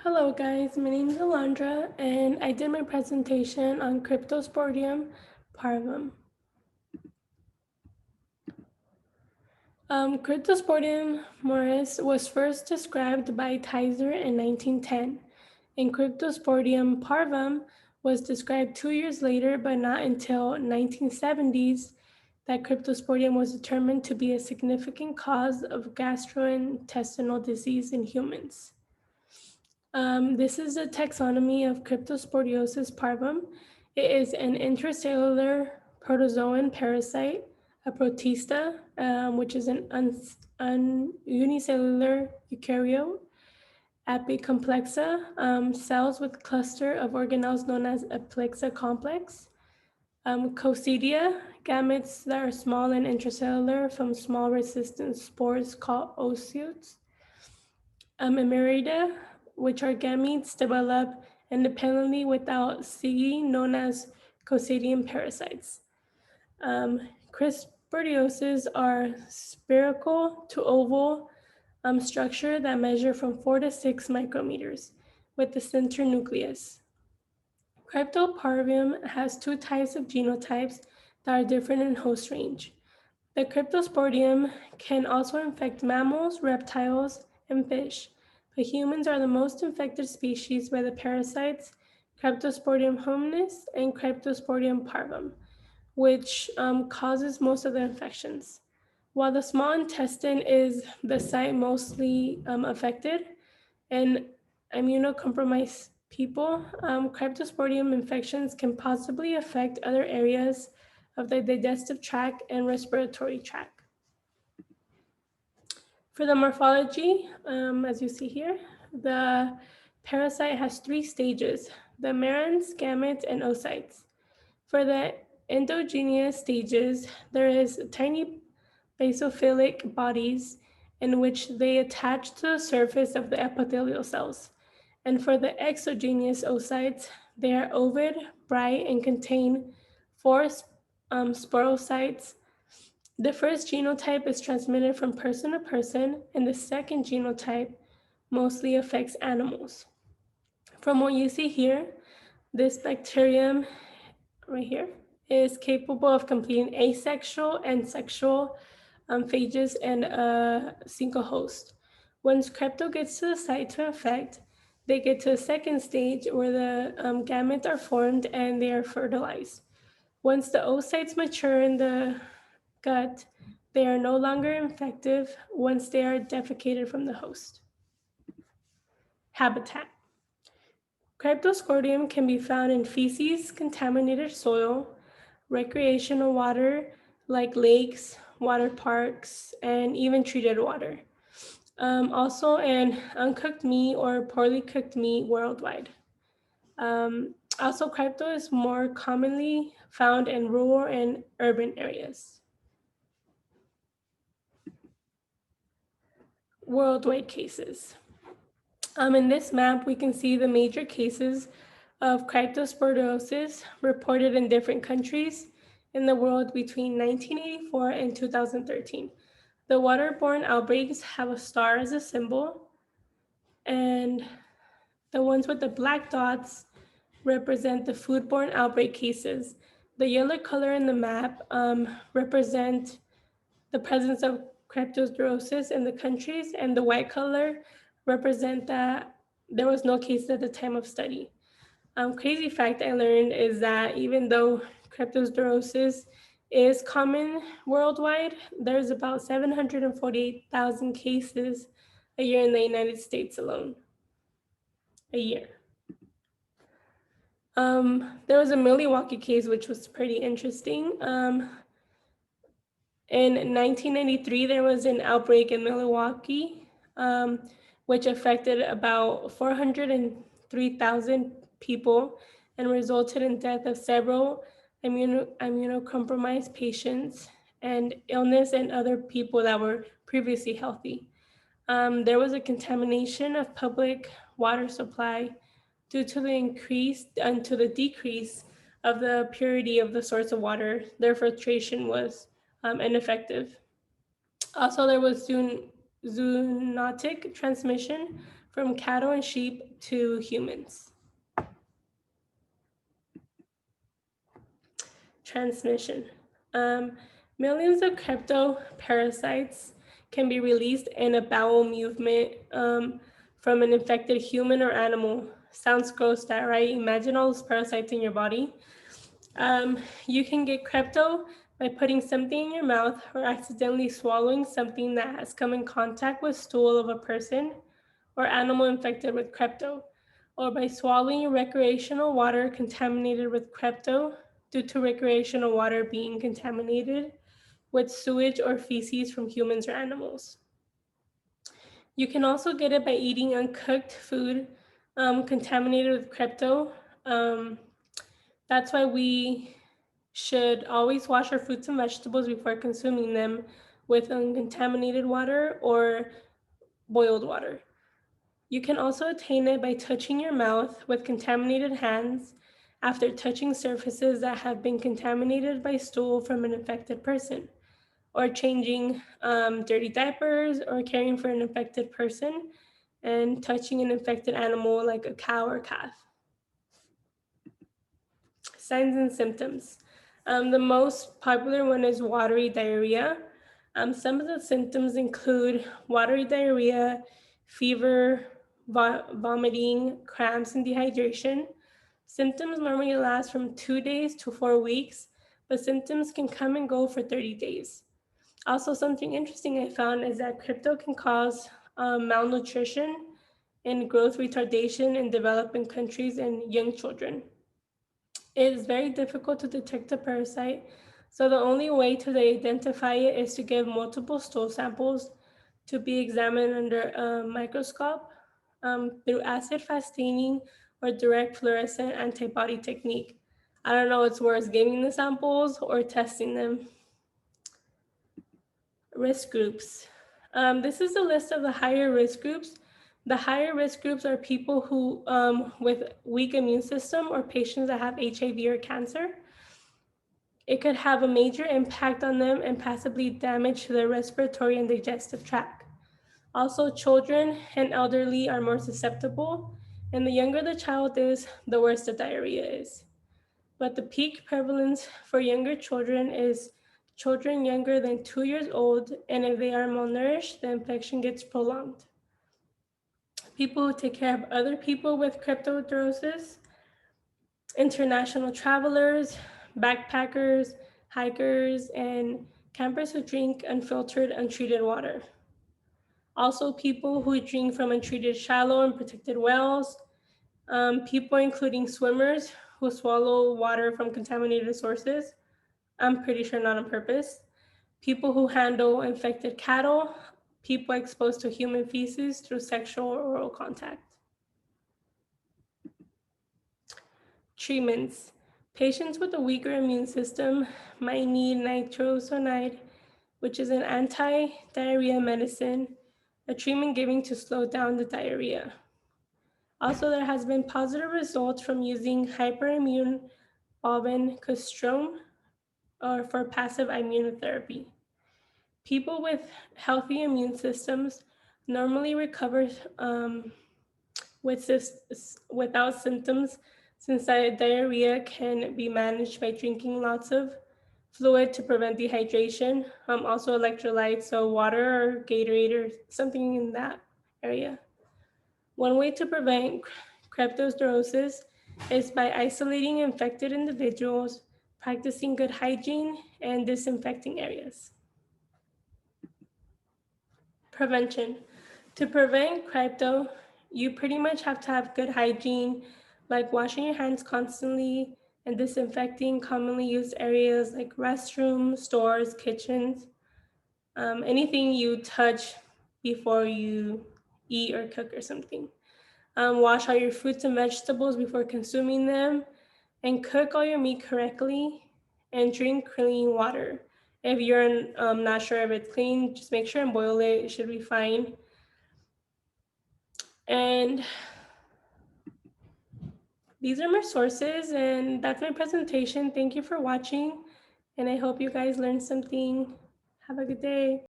Hello guys, my name is Alondra and I did my presentation on Cryptosporidium parvum. Cryptosporidium morris was first described by Tyser in 1910, and Cryptosporidium parvum was described 2 years later, but not until 1970s that Cryptosporidium was determined to be a significant cause of gastrointestinal disease in humans. This is a taxonomy of Cryptosporidiosis parvum. It is an intracellular protozoan parasite, a protista, which is an unicellular eukaryote, apicomplexa, cells with cluster of organelles known as a plexa complex, coccidia, gametes that are small and intracellular from small resistant spores called oocytes, Emerida, which are gametes develop independently without SIGI, known as Coccidium parasites. Cryptosporidioses are spherical to oval structure that measure from 4 to 6 micrometers with the center nucleus. Cryptoparvum has two types of genotypes that are different in host range. The Cryptosporidium can also infect mammals, reptiles, and fish, but humans are the most infected species by the parasites Cryptosporidium hominis and Cryptosporidium parvum, which causes most of the infections. While the small intestine is the site mostly affected, in immunocompromised people, Cryptosporidium infections can possibly affect other areas of the digestive tract and respiratory tract. For the morphology, as you see here, the parasite has 3 stages: the merons, gametes, and oocytes. For the endogenous stages, there is tiny basophilic bodies in which they attach to the surface of the epithelial cells. And for the exogenous oocytes, they are ovid, bright, and contain 4 sporocytes. The first genotype is transmitted from person to person, and the second genotype mostly affects animals. From what you see here, this bacterium right here is capable of completing asexual and sexual phages in a single host. Once crypto gets to the site to infect, they get to a second stage where the gametes are formed and they are fertilized. Once the oocytes mature in the gut, they are no longer infective once they are defecated from the host. Habitat. Cryptosporidium can be found in feces, contaminated soil, recreational water like lakes, water parks, and even treated water. Also in uncooked meat or poorly cooked meat worldwide. Also, crypto is more commonly found in rural and urban areas. Worldwide cases. In this map, we can see the major cases of cryptosporidiosis reported in different countries in the world between 1984 and 2013. The waterborne outbreaks have a star as a symbol, and the ones with the black dots represent the foodborne outbreak cases. The yellow color in the map represent the presence of cryptosporidios in the countries, and the white color represent that there was no cases at the time of study. Crazy fact I learned is that even though cryptosporidios is common worldwide, there's about 748,000 cases a year in the United States alone. A year. There was a Milwaukee case which was pretty interesting. In 1993, there was an outbreak in Milwaukee, which affected about 403,000 people and resulted in death of several immunocompromised patients and illness in other people that were previously healthy. There was a contamination of public water supply due to the increase and to the decrease of the purity of the source of water. Their filtration was ineffective. Also, there was zoonotic transmission from cattle and sheep to humans. Transmission. Millions of cryptoparasites can be released in a bowel movement from an infected human or animal. Sounds gross, that right? Imagine all those parasites in your body. You can get crypto by putting something in your mouth or accidentally swallowing something that has come in contact with stool of a person or animal infected with crypto, or by swallowing recreational water contaminated with crypto due to recreational water being contaminated with sewage or feces from humans or animals. You can also get it by eating uncooked food contaminated with crypto. Um, that's why we should always wash our fruits and vegetables before consuming them with uncontaminated water or boiled water. You can also attain it by touching your mouth with contaminated hands after touching surfaces that have been contaminated by stool from an infected person, or changing dirty diapers, or caring for an infected person and touching an infected animal like a cow or calf. Signs and symptoms. The most popular one is watery diarrhea. Some of the symptoms include watery diarrhea, fever, vomiting, cramps, and dehydration. Symptoms normally last from 2 days to 4 weeks, but symptoms can come and go for 30 days. Also, something interesting I found is that crypto can cause malnutrition and growth retardation in developing countries and young children. It is very difficult to detect a parasite, so the only way to identify it is to give multiple stool samples to be examined under a microscope through acid-fast staining or direct fluorescent antibody technique. I don't know what's worse, giving the samples or testing them. Risk groups. This is a list of the higher risk groups. The higher risk groups are people who with weak immune system or patients that have HIV or cancer. It could have a major impact on them and possibly damage to their respiratory and digestive tract. Also, children and elderly are more susceptible, and the younger the child is, the worse the diarrhea is. But the peak prevalence for younger children is children younger than 2 years old, and if they are malnourished, the infection gets prolonged. People who take care of other people with cryptocirrhosis, international travelers, backpackers, hikers, and campers who drink unfiltered, untreated water. Also, people who drink from untreated shallow and protected wells, people including swimmers who swallow water from contaminated sources, I'm pretty sure not on purpose, people who handle infected cattle, people exposed to human feces through sexual or oral contact. Treatments. Patients with a weaker immune system might need nitrosamide, which is an anti-diarrhea medicine, a treatment given to slow down the diarrhea. Also, there has been positive results from using hyperimmune valbencostrone or for passive immunotherapy. People with healthy immune systems normally recover without symptoms, since diarrhea can be managed by drinking lots of fluid to prevent dehydration, also electrolytes, so water or Gatorade or something in that area. One way to prevent cryptosporidium is by isolating infected individuals, practicing good hygiene, and disinfecting areas. Prevention. To prevent crypto, you pretty much have to have good hygiene, like washing your hands constantly and disinfecting commonly used areas like restrooms, stores, kitchens, anything you touch before you eat or cook or something. Wash all your fruits and vegetables before consuming them, and cook all your meat correctly, and drink clean water. If you're not sure if it's clean, just make sure and boil it. It should be fine. And these are my sources, and that's my presentation. Thank you for watching, and I hope you guys learned something. Have a good day.